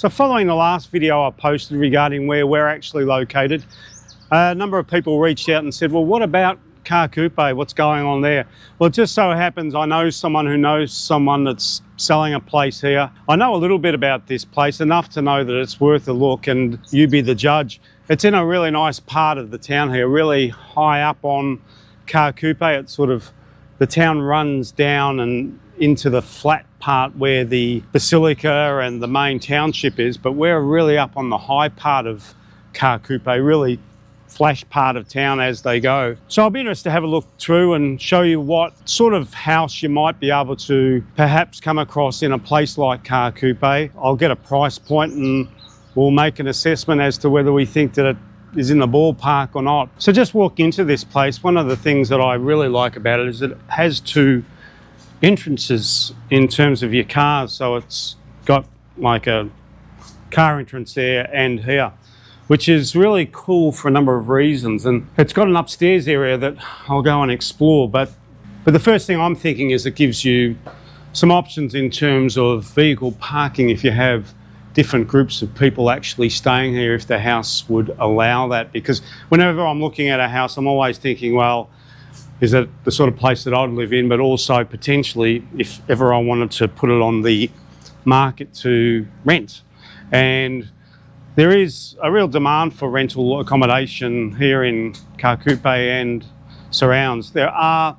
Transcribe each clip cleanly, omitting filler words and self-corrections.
So following the last video I posted regarding where we're actually located, a number of people reached out and said, well, what about Caacupé? What's going on there? Well, it just so happens I know someone who knows someone that's selling a place here. I know a little bit about this place, enough to know that it's worth a look, and you be the judge. It's in a really nice part of the town here, really high up on Caacupé. It's sort of, the town runs down and into the flat part where the basilica and the main township is, but we're really up on the high part of Caacupé, really flash part of town as they go. So I'll be interested to have a look through and show you what sort of house you might be able to perhaps come across in a place like Caacupé. I'll get a price point and we'll make an assessment as to whether we think that it is in the ballpark or not. So just walking into this place, one of the things that I really like about it is that it has two entrances in terms of your cars. So it's got like a car entrance there and here, which is really cool for a number of reasons. And it's got an upstairs area that I'll go and explore. But the first thing I'm thinking is it gives you some options in terms of vehicle parking if you have different groups of people actually staying here, if the house would allow that. Because whenever I'm looking at a house, I'm always thinking, well, is it the sort of place that I'd live in? But also potentially, if ever I wanted to put it on the market to rent. And there is a real demand for rental accommodation here in Caacupé and surrounds. There are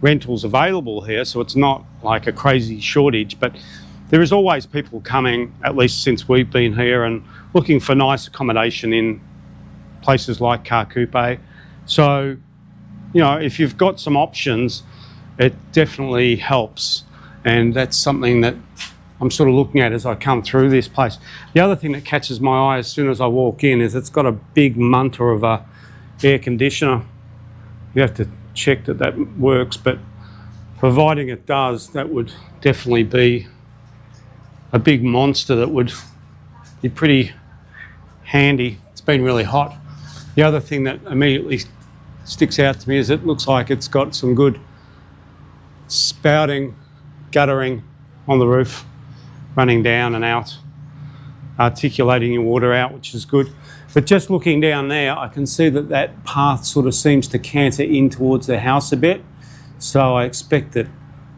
rentals available here, so it's not like a crazy shortage, but there is always people coming, at least since we've been here, and looking for nice accommodation in places like Caacupé. So, you know, if you've got some options, it definitely helps. And that's something that I'm sort of looking at as I come through this place. The other thing that catches my eye as soon as I walk in is it's got a big munter of a air conditioner. You have to check that that works, but providing it does, that would definitely be a big monster that would be pretty handy. It's been really hot. The other thing that immediately sticks out to me is it looks like it's got some good spouting, guttering on the roof, running down and out, articulating your water out, which is good. But just looking down there, I can see that that path sort of seems to canter in towards the house a bit. So I expect that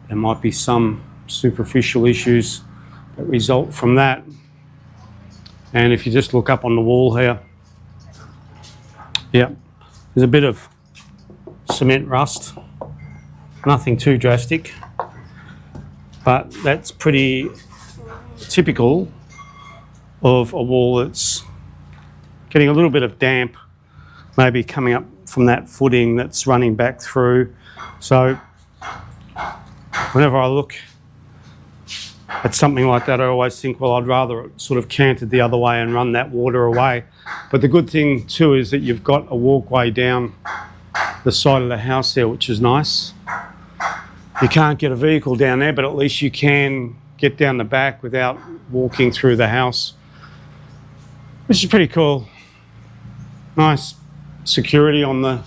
there might be some superficial issues that result from that. And if you just look up on the wall here, yeah, there's a bit of cement rust, nothing too drastic, but that's pretty typical of a wall that's getting a little bit of damp, maybe coming up from that footing that's running back through. So whenever I look at something like that, I always think, well, I'd rather it sort of cantered the other way and run that water away. But the good thing too is that you've got a walkway down the side of the house there, which is nice. You can't get a vehicle down there, but at least you can get down the back without walking through the house, which is pretty cool. Nice security on the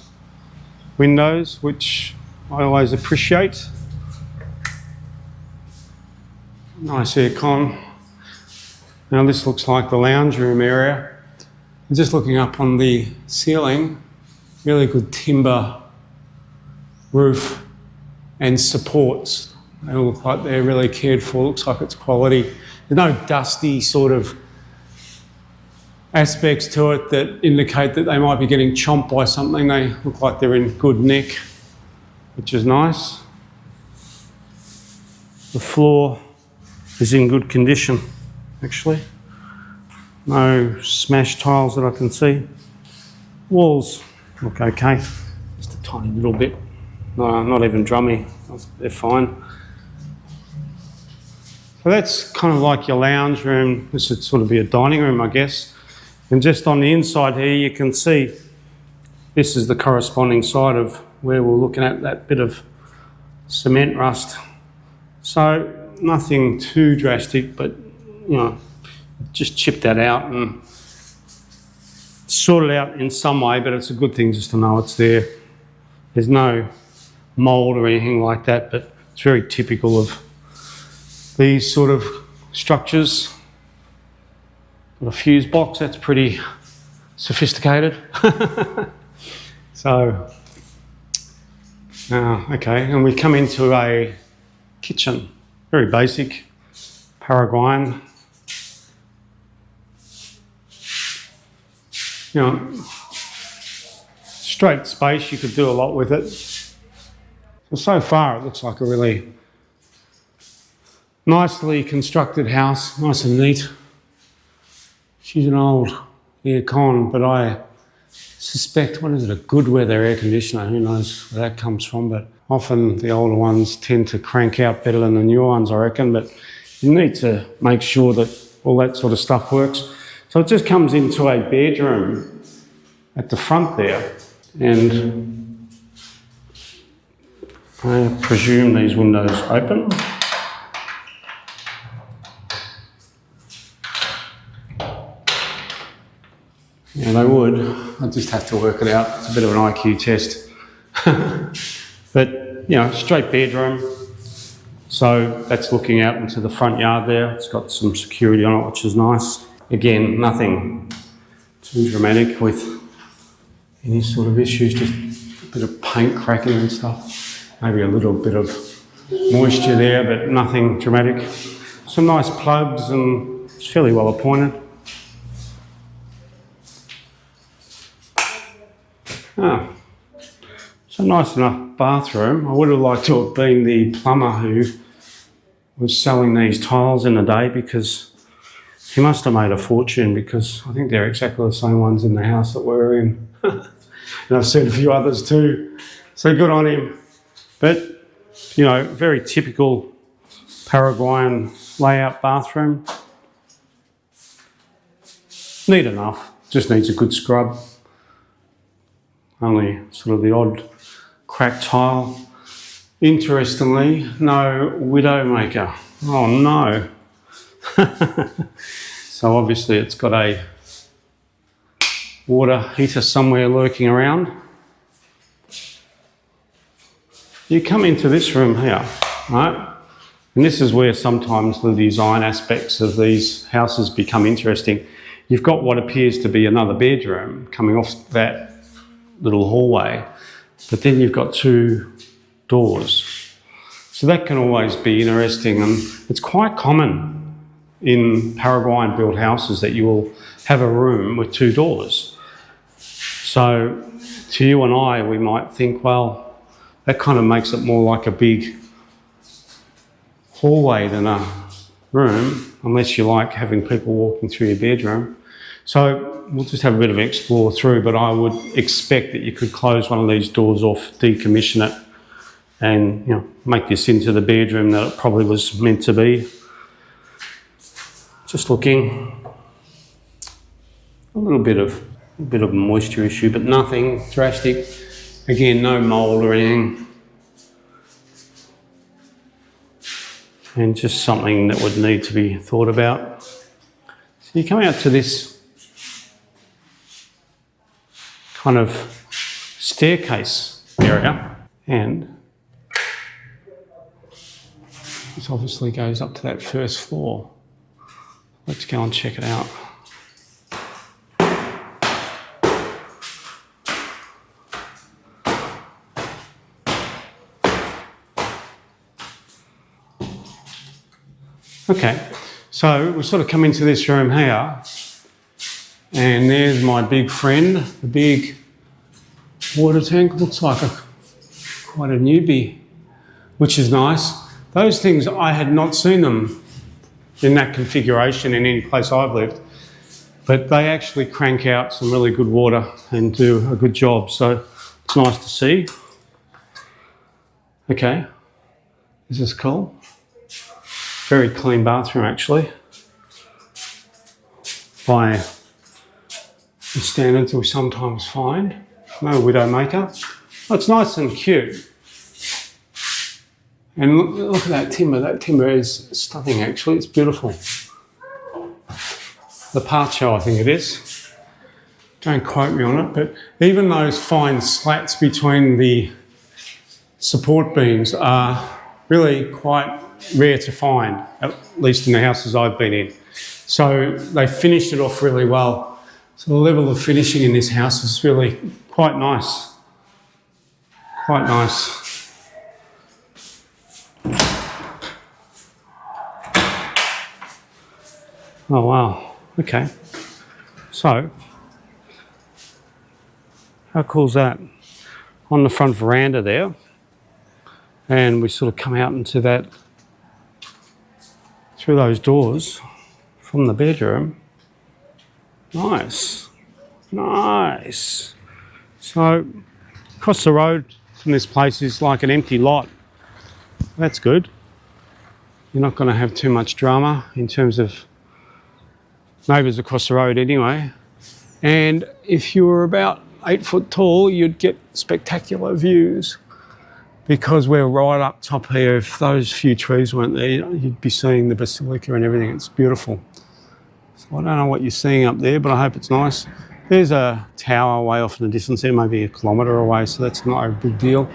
windows, which I always appreciate. Nice aircon. Now this looks like the lounge room area. And just looking up on the ceiling, really good timber roof and supports. They all look like they're really cared for. Looks like it's quality. There's no dusty sort of aspects to it that indicate that they might be getting chomped by something. They look like they're in good nick, which is nice. The floor is in good condition, actually. No smashed tiles that I can see. Walls look okay, just a tiny little bit. No, not even drummy, they're fine. So that's kind of like your lounge room. This would sort of be a dining room, I guess. And just on the inside here, you can see this is the corresponding side of where we're looking at that bit of cement rust. So nothing too drastic, but you know, just chip that out and sort it out in some way, but it's a good thing just to know it's there. There's no mould or anything like that, but it's very typical of these sort of structures. Got a fuse box, that's pretty sophisticated. So, okay, and we come into a kitchen, very basic, Paraguayan. You know, straight space, you could do a lot with it. So far it looks like a really nicely constructed house, nice and neat. She's an old aircon, but I suspect, what is it, a good weather air conditioner, who knows where that comes from, but often the older ones tend to crank out better than the newer ones, I reckon, but you need to make sure that all that sort of stuff works. So it just comes into a bedroom at the front there, and I presume these windows open. Yeah, they would. I just have to work it out. It's a bit of an IQ test. But, you know, straight bedroom. So that's looking out into the front yard there. It's got some security on it, which is nice. Again, nothing too dramatic with any sort of issues, just a bit of paint cracking and stuff. Maybe a little bit of moisture there, but nothing dramatic. Some nice plugs, and it's fairly well appointed. It's a nice enough bathroom. I would have liked to have been the plumber who was selling these tiles in the day, because he must have made a fortune, because I think they're exactly the same ones in the house that we're in. And I've seen a few others too. So good on him. But, you know, very typical Paraguayan layout bathroom. Neat enough, just needs a good scrub. Only sort of the odd cracked tile. Interestingly, no Widowmaker. Oh no. So obviously it's got a water heater somewhere lurking around. You come into this room here, right? And this is where sometimes the design aspects of these houses become interesting. You've got what appears to be another bedroom coming off that little hallway, but then you've got two doors. So that can always be interesting, and it's quite common in Paraguayan built houses that you will have a room with two doors. So to you and I, we might think, well, that kind of makes it more like a big hallway than a room, unless you like having people walking through your bedroom. So we'll just have a bit of an explore through, but I would expect that you could close one of these doors off, decommission it, and, you know, make this into the bedroom that it probably was meant to be. Just looking, a little bit of a moisture issue, but nothing drastic. Again, no mould or anything. And just something that would need to be thought about. So you come out to this kind of staircase area, and this obviously goes up to that first floor. Let's go and check it out. Okay, so we sort of come into this room here, and there's my big friend, the big water tank. Looks like quite a newbie, which is nice. Those things, I had not seen them in that configuration in any place I've lived, but they actually crank out some really good water and do a good job, so it's nice to see. Okay, this is cool. Very clean bathroom actually, by the standards we sometimes find. No Widowmaker. Oh, it's nice and cute. And look at that timber. That timber is stunning actually. It's beautiful. The Pacho, I think it is. Don't quote me on it, but even those fine slats between the support beams are really quite rare to find, at least in the houses I've been in. So they finished it off really well. So the level of finishing in this house is really quite nice. Quite nice. Oh wow, okay. So, how cool is that? On the front veranda there, and we sort of come out into that, through those doors from the bedroom. Nice, nice. So, across the road from this place is like an empty lot. That's good. You're not going to have too much drama in terms of neighbours across the road anyway. And if you were about 8 foot tall, you'd get spectacular views, because we're right up top here. If those few trees weren't there, you'd be seeing the basilica and everything. It's beautiful. So I don't know what you're seeing up there, but I hope it's nice. There's a tower way off in the distance there, maybe a kilometre away, so that's not a big deal.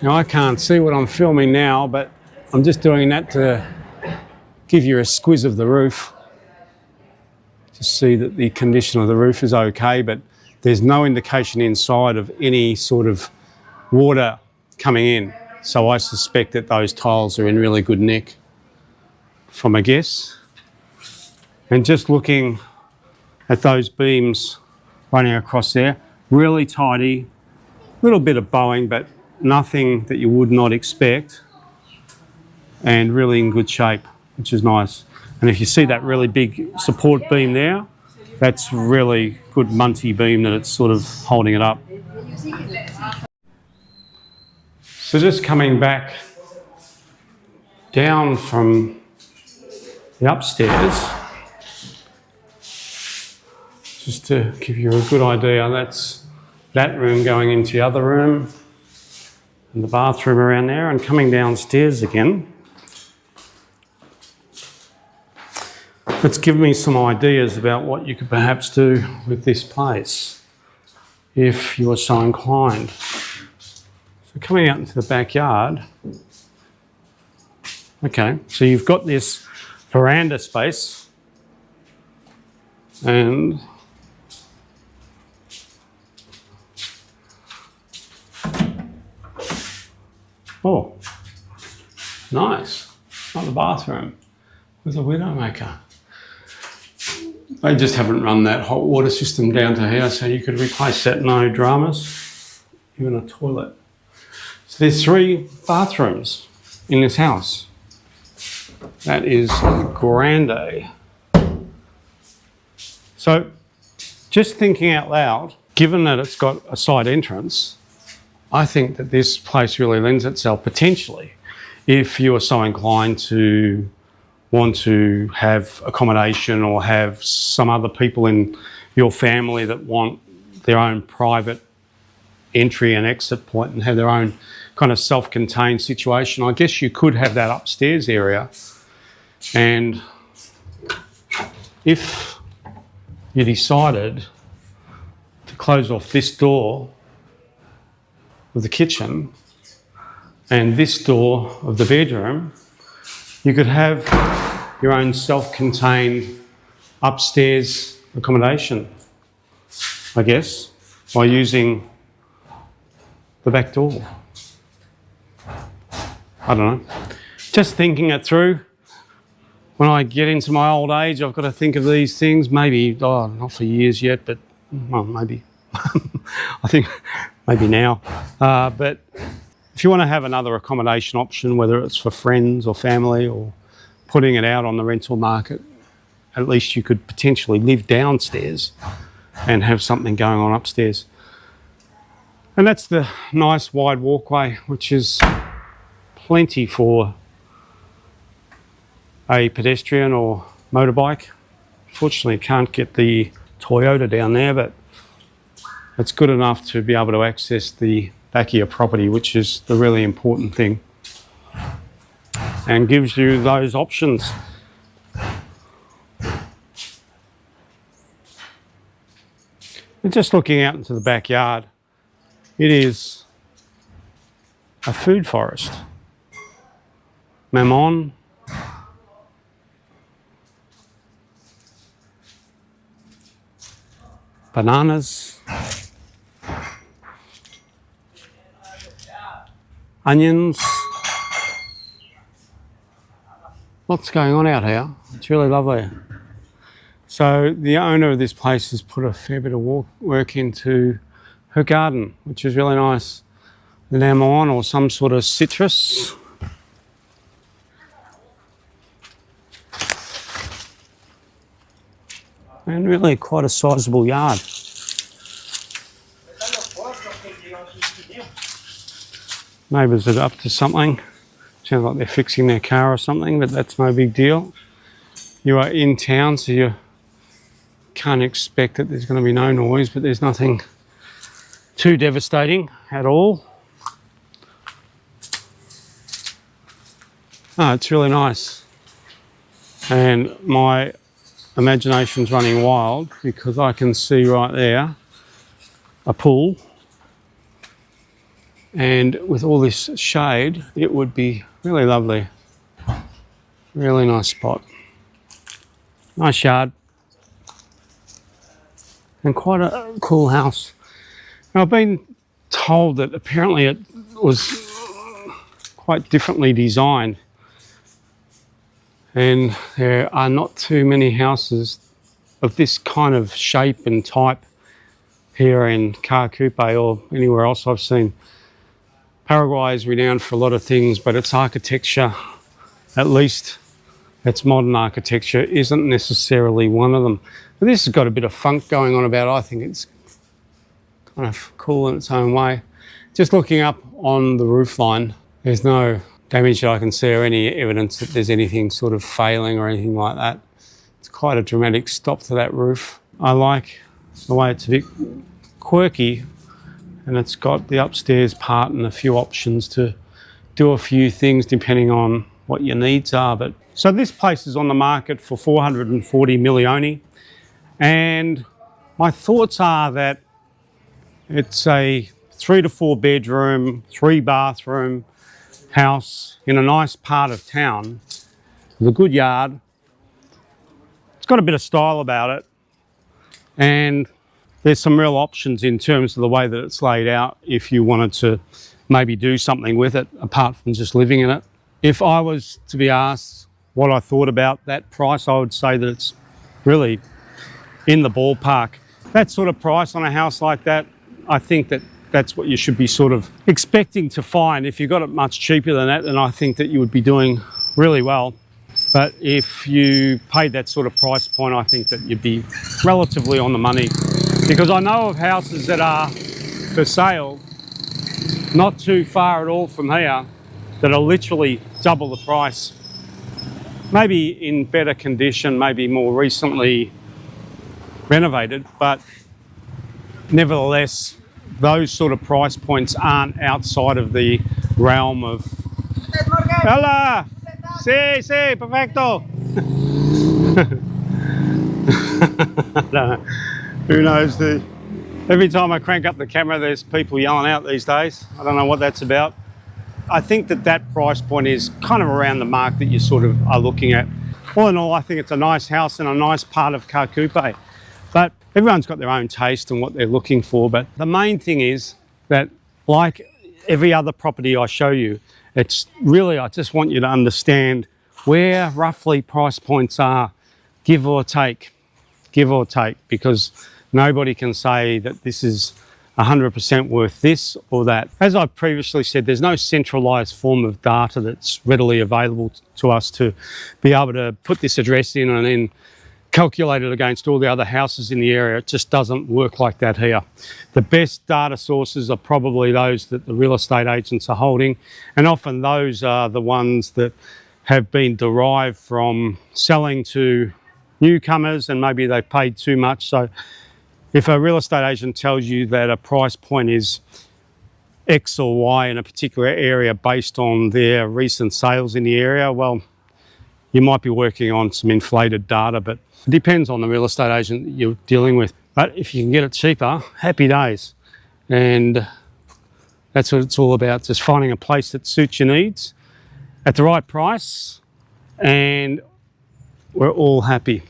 Now I can't see what I'm filming now, but I'm just doing that to give you a squiz of the roof, to see that the condition of the roof is okay, but there's no indication inside of any sort of water coming in. So I suspect that those tiles are in really good nick, from a guess. And just looking at those beams running across there, really tidy, little bit of bowing, but nothing that you would not expect, and really in good shape, which is nice. And if you see that really big support beam there, that's really good munty beam that it's sort of holding it up. So just coming back down from the upstairs, just to give you a good idea, that's that room going into the other room and the bathroom around there, and coming downstairs again. It's given me some ideas about what you could perhaps do with this place if you are so inclined. So coming out into the backyard, okay, so you've got this veranda space, and oh, nice, not the bathroom with a widowmaker. They just haven't run that hot water system down to here, so you could replace that, no dramas. Even a toilet. So there's 3 bathrooms in this house. That is grande. So just thinking out loud, given that it's got a side entrance, I think that this place really lends itself potentially, if you are so inclined to want to have accommodation or have some other people in your family that want their own private entry and exit point and have their own kind of self-contained situation. I guess you could have that upstairs area, and if you decided to close off this door of the kitchen and this door of the bedroom, you could have your own self-contained upstairs accommodation, I guess, by using the back door. I don't know. Just thinking it through. When I get into my old age, I've got to think of these things. Maybe, not for years yet, but well, maybe. I think maybe now. But if you want to have another accommodation option, whether it's for friends or family or putting it out on the rental market, at least you could potentially live downstairs and have something going on upstairs. And that's the nice wide walkway, which is plenty for a pedestrian or motorbike. Fortunately, can't get the Toyota down there, but it's good enough to be able to access the back of your property, which is the really important thing, and gives you those options. And just looking out into the backyard, it is a food forest. Mammon, bananas, onions. Lots going on out here. It's really lovely. So the owner of this place has put a fair bit of work into her garden, which is really nice. Lemon or some sort of citrus. And really quite a sizable yard. Neighbours are up to something. Sounds like they're fixing their car or something, but that's no big deal. You are in town, so you can't expect that there's going to be no noise, but there's nothing too devastating at all. Oh, it's really nice. And my imagination's running wild because I can see right there a pool, and with all this shade it would be really lovely. Really nice spot. Nice yard and quite a cool house. Now, I've been told that apparently it was quite differently designed, and there are not too many houses of this kind of shape and type here in Caacupé or anywhere else I've seen. Paraguay is renowned for a lot of things, but its architecture, at least its modern architecture, isn't necessarily one of them. But this has got a bit of funk going on about it. I think it's kind of cool in its own way. Just looking up on the roof line, there's no damage that I can see or any evidence that there's anything sort of failing or anything like that. It's quite a dramatic stop to that roof. I like the way it's a bit quirky, and it's got the upstairs part and a few options to do a few things depending on what your needs are. But so this place is on the market for 440 million, and my thoughts are that it's a 3 to 4 bedroom, 3 bathroom house in a nice part of town with a good yard. It's got a bit of style about it, and there's some real options in terms of the way that it's laid out if you wanted to maybe do something with it apart from just living in it. If I was to be asked what I thought about that price, I would say that it's really in the ballpark. That sort of price on a house like that, I think that that's what you should be sort of expecting to find. If you got it much cheaper than that, then I think that you would be doing really well. But if you paid that sort of price point, I think that you'd be relatively on the money. Because I know of houses that are for sale not too far at all from here that are literally double the price. Maybe in better condition, maybe more recently renovated, but nevertheless, those sort of price points aren't outside of the realm of... Hola! Sí, sí, perfecto! Who knows? Every time I crank up the camera, there's people yelling out these days. I don't know what that's about. I think that that price point is kind of around the mark that you sort of are looking at. All in all, I think it's a nice house in a nice part of Caacupé. But everyone's got their own taste and what they're looking for. But the main thing is that, like every other property I show you, it's really, I just want you to understand where roughly price points are, give or take, because nobody can say that this is 100% worth this or that. As I previously said, there's no centralized form of data that's readily available to us to be able to put this address in and then calculate it against all the other houses in the area. It just doesn't work like that here. The best data sources are probably those that the real estate agents are holding, and often those are the ones that have been derived from selling to newcomers and maybe they paid too much. So if a real estate agent tells you that a price point is X or Y in a particular area based on their recent sales in the area, well, you might be working on some inflated data, but it depends on the real estate agent that you're dealing with. But if you can get it cheaper, happy days. And that's what it's all about, just finding a place that suits your needs at the right price, and we're all happy.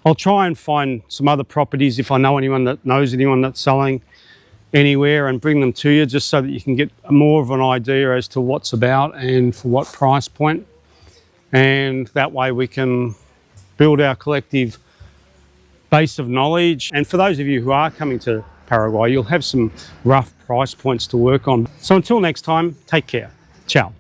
I'll try and find some other properties if I know anyone that knows anyone that's selling anywhere, and bring them to you, just so that you can get more of an idea as to what's about and for what price point. And that way we can build our collective base of knowledge. And for those of you who are coming to Paraguay, you'll have some rough price points to work on. So until next time, take care. Ciao.